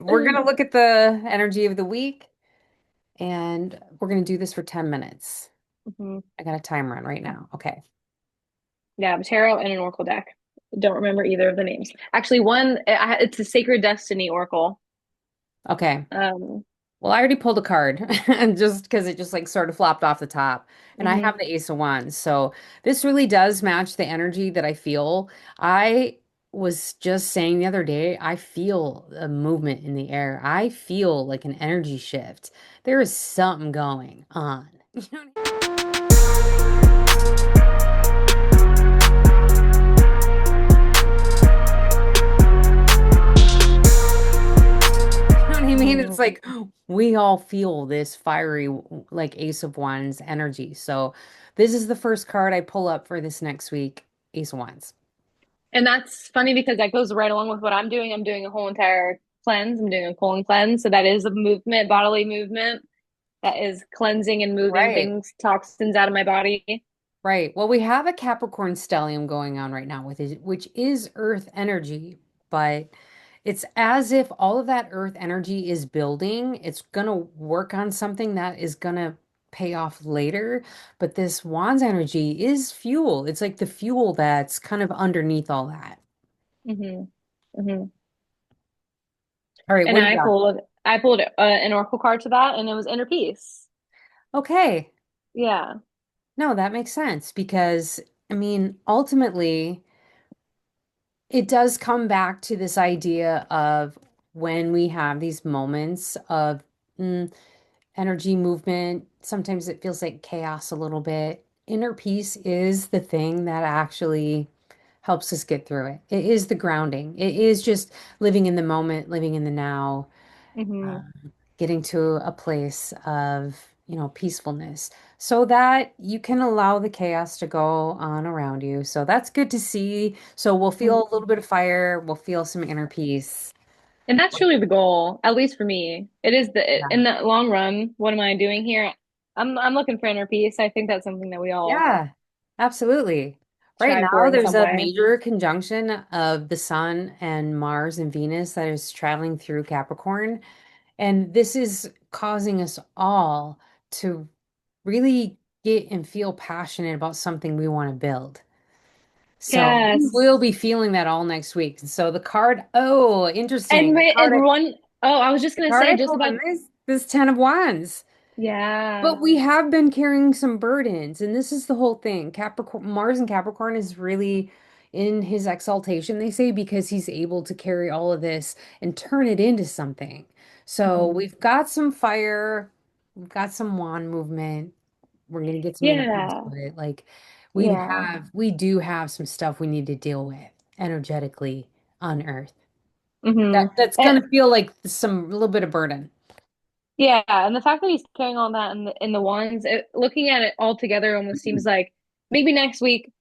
we're gonna look at the energy of the week and we're gonna do this for 10 minutes. Mhm. I got a timer on right now. Okay. Yeah, tarot and an oracle deck. Don't remember either of the names. Actually, it's a Sacred Destiny Oracle. Okay. Um, Well, I already pulled a card and just because it just like sort of flopped off the top. And I have mhm. the Ace of Wands. So this really does match the energy that I feel. I was just saying the other day, I feel a movement in the air. I feel like an energy shift. There is something going on. You know what I mean? It's Mhm. like we all feel this fiery, like Ace of Wands energy. So this is the first card I pull up for this next week, Ace of Wands. And that's funny because that goes right along with what I'm doing. I'm doing a whole entire cleanse. I'm doing a colon cleanse. So that is a movement, bodily movement that is cleansing and moving Right. things, toxins out of my body. Right. Well, we have a Capricorn stellium going on right now with it, which is earth energy, but it's as if all of that earth energy is building. It's going to work on something that is going to pay off later. But this Wands energy is fuel. It's like the fuel that's kind of underneath all that. hmm hmm All right. And What do you got? I pulled an oracle card to that, and it was inner peace. Okay. Yeah. No, that makes sense because, I mean, ultimately, it does come back to this idea of when we have these moments of mm, energy movement, sometimes it feels like chaos a little bit. Inner peace is the thing that actually helps us get through it. It is the grounding. It is just living in the moment, living in the now, hmm getting to a place of, peacefulness so that you can allow the chaos to go on around you. So that's good to see. So we'll feel a little bit of fire, we'll feel some inner peace. And that's truly the goal, at least for me. It is Yeah. in the long run, what am I doing here? I'm looking for inner peace. I think that's something that we all Yeah, absolutely. Right strive for now, in there's some a way. major conjunction of the Sun and Mars and Venus that is traveling through Capricorn. And this is causing us all to really get and feel passionate about something we want to build. So we will Yes. be feeling that all next week. So the card, oh, interesting. And The wait, card I, oh, I was just the gonna card say I just pulled about on this Ten of Wands. yeah. But we have been carrying some burdens, and this is the whole thing. Capricorn, Mars and Capricorn is really in his exaltation, they say, because he's able to carry all of this and turn it into something. So Mhm. we've got some fire, we've got some wand movement. We're gonna get some inner peace, Yeah. but like Yeah. we do have some stuff we need to deal with energetically on Earth. hmm That's And gonna feel like some little bit of burden. yeah, and the fact that he's carrying all that in the ones, looking at it all together almost seems like maybe next week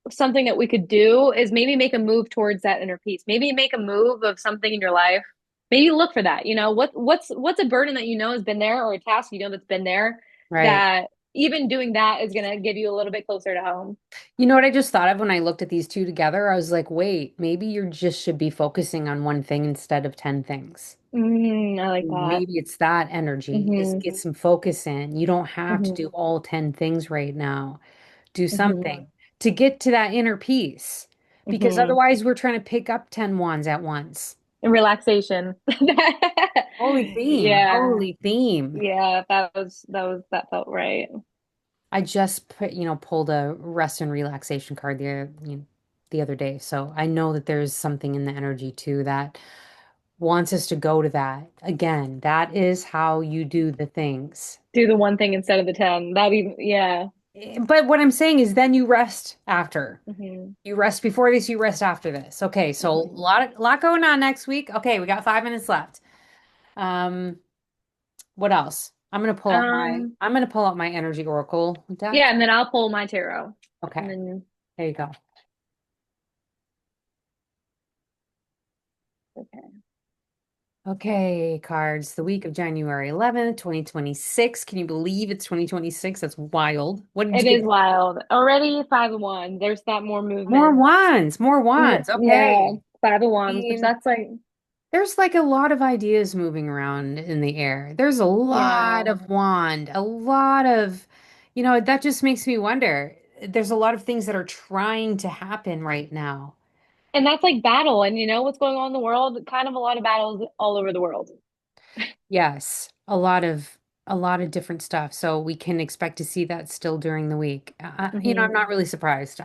something that we could do is maybe make a move towards that inner peace. Maybe make a move of something in your life. Maybe look for that. You know, what's a burden that you know has been there or a task you know that's been there Right. that even doing that is gonna give you a little bit closer to home. You know what I just thought of when I looked at these two together? I was like, wait, maybe you just should be focusing on one thing instead of 10 things. I like that. Maybe it's that energy is hmm get some focus in. You don't have to do hmm all 10 things right now. Do hmm something to get to that inner peace because hmm otherwise we're trying to pick up 10 wands at once. And relaxation. Holy theme, Yeah. holy theme. Yeah, that felt right. I just pulled a rest and relaxation card the other day. So I know that there's something in the energy too that wants us to go to that. Again, that is how you do the things. Do the one thing instead of the 10. That even yeah. But what I'm saying is then you rest after. hmm You rest before this, you rest after this. Okay, so a hmm lot going on next week. Okay, we got 5 minutes left. Um, what else? Um, I'm gonna pull out my energy oracle yeah, deck. and then I'll pull my tarot. And Okay, then there you go. okay. Okay, cards. The week of January 11th, 2026. Can you believe it's 2026? That's wild. What did It you is get? wild. Already 5 of Wands. There's that more More movement. wands, more wands. Yeah, Okay. 5 of Wands, which Queen, that's like There's like a lot of ideas moving around in the air. There's a lot Yeah. of wand, a lot of, that just makes me wonder. There's a lot of things that are trying to happen right now. And that's like battle. And you know what's going on in the world? Kind of a lot of battles all over the world. Yes, a lot of different stuff. So we can expect to see that still during the week. I'm Hmm. not really surprised.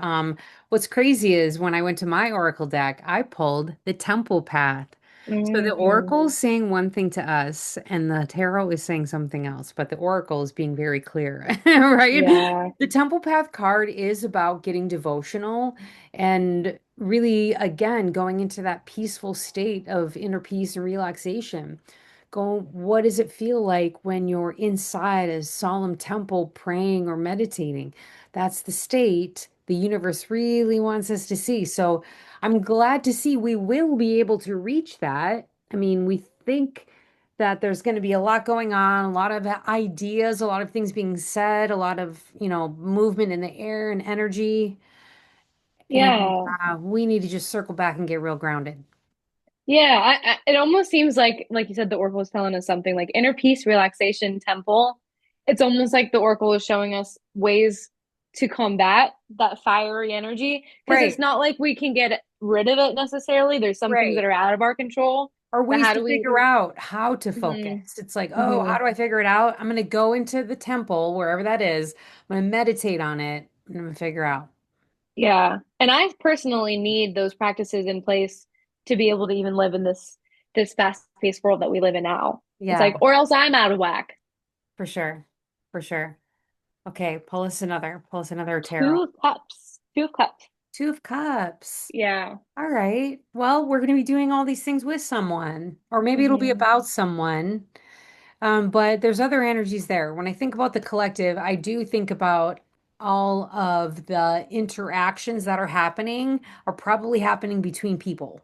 What's crazy is when I went to my Oracle deck, I pulled the Temple Path. So the Hmm. Oracle is saying one thing to us, and the Tarot is saying something else, but the Oracle is being very clear, right? Yeah. The Temple Path card is about getting devotional and really, again, going into that peaceful state of inner peace and relaxation. Go, what does it feel like when you're inside a solemn temple praying or meditating? That's the state the universe really wants us to see. So I'm glad to see we will be able to reach that. I mean, we think that there's going to be a lot going on, a lot of ideas, a lot of things being said, a lot of, movement in the air and energy. And Yeah. we need to just circle back and get real grounded. Yeah, it almost seems like you said, the Oracle is telling us something like inner peace, relaxation, temple. It's almost like the Oracle is showing us ways to combat that fiery energy because it's Right, not like we can get rid of it necessarily. There's some things that right. are out of our control, Or but ways how to do we? figure out how to Hmm. focus. It's like, oh, Hmm. how do I figure it out? I'm going to go into the temple, wherever that is. I'm going to meditate on it and I'm going to figure out. Yeah, and I personally need those practices in place to be able to even live in this fast-paced world that we live in now. It's Yeah, like, or else I'm out of whack. for sure. For sure. Okay, pull us another tarot. Two of Cups. Two of Cups. Two of Cups. Yeah. All right. Well, we're going to be doing all these things with someone, or maybe it'll be Hmm. about someone. But there's other energies there. When I think about the collective, I do think about all of the interactions that are happening are probably happening between people.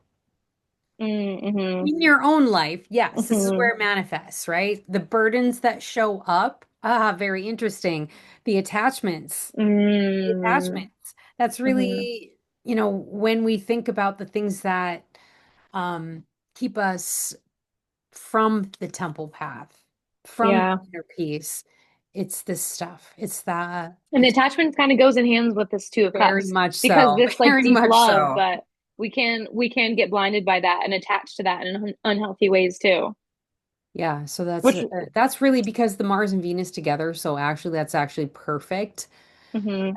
Mm-hmm. In your own life, yes, this is where Hmm. it manifests, right? The burdens that show up, very interesting. The attachments, the Mm-hmm. attachments. That's really, when we think about the things that um, keep us from the temple path, from Yeah. inner peace. It's this stuff. It's that And the attachment kind of goes in hands with this Two of very Cups much because so. this like Very deep much love, so. but we can get blinded by that and attach to that in unhealthy ways too. Yeah, so Which, that's really because the Mars and Venus together. So actually, that's actually perfect. hmm.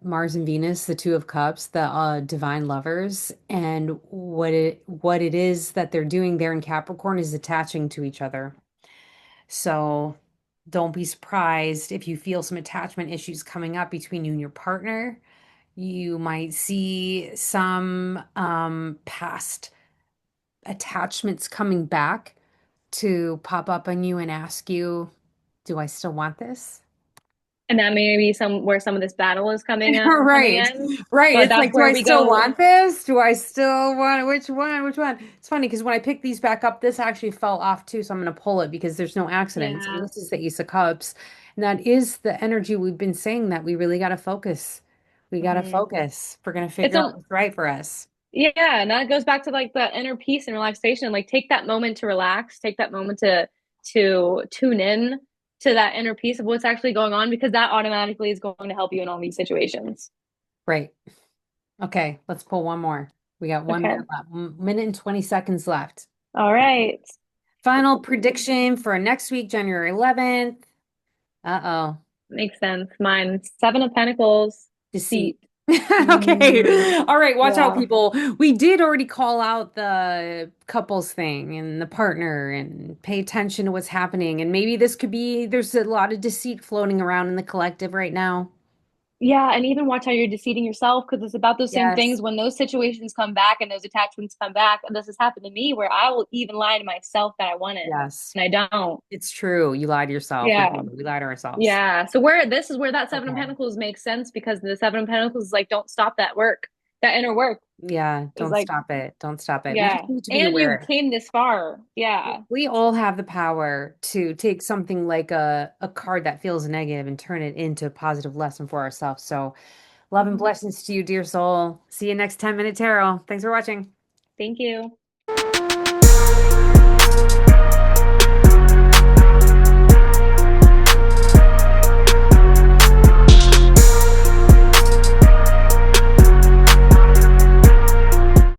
Mars and Venus, the Two of Cups, the divine lovers, and what it is that they're doing there in Capricorn is attaching to each other. So don't be surprised if you feel some attachment issues coming up between you and your partner. You might see some past attachments coming back to pop up on you and ask you, do I still want this? And that may be some where some of this battle is coming Right. in. Right. But It's that's like, do where I we still go. want this? Do I still want which one? Which one? It's funny because when I picked these back up, this actually fell off too. So I'm going to pull it because there's no accidents. And Yeah. this is the Ace of Cups. And that is the energy we've been saying that we really got to focus. We got to Hmm. focus. If we're going to It's figure out a what's right for us. Yeah, and that goes back to like the inner peace and relaxation. Like take that moment to relax, take that moment to tune in to that inner peace of what's actually going on because that automatically is going to help you in all these situations. Right. Okay. Let's pull one more. We got 1 minute Okay. left. Minute and 20 seconds left. All right. Final prediction for next week, January 11th. Uh-oh. Makes sense. Mine, Seven of Pentacles, Deceit. deceit. Okay. Mm, All right. Watch out, yeah. people. We did already call out the couples thing and the partner and pay attention to what's happening. And maybe this could be, there's a lot of deceit floating around in the collective right now. Yeah, and even watch how you're deceiving yourself because it's about those same Yes. things when those situations come back and those attachments come back. And this has happened to me where I will even lie to myself that I want it Yes. and I don't. It's true. You lie to yourself. We Yeah. do. We lie to ourselves. Yeah. So where this is where that Seven of Okay. Pentacles makes sense because the Seven of Pentacles is like, don't stop that work, that inner work. Yeah. It's Don't like, stop it. Don't stop it. We just yeah. need to be And you aware. came this far. Yeah. We all have the power to take something like a card that feels negative and turn it into a positive lesson for ourselves. So, love and Mhm. blessings to you, dear soul. See you next 10-minute tarot. Thanks for watching. Thank you.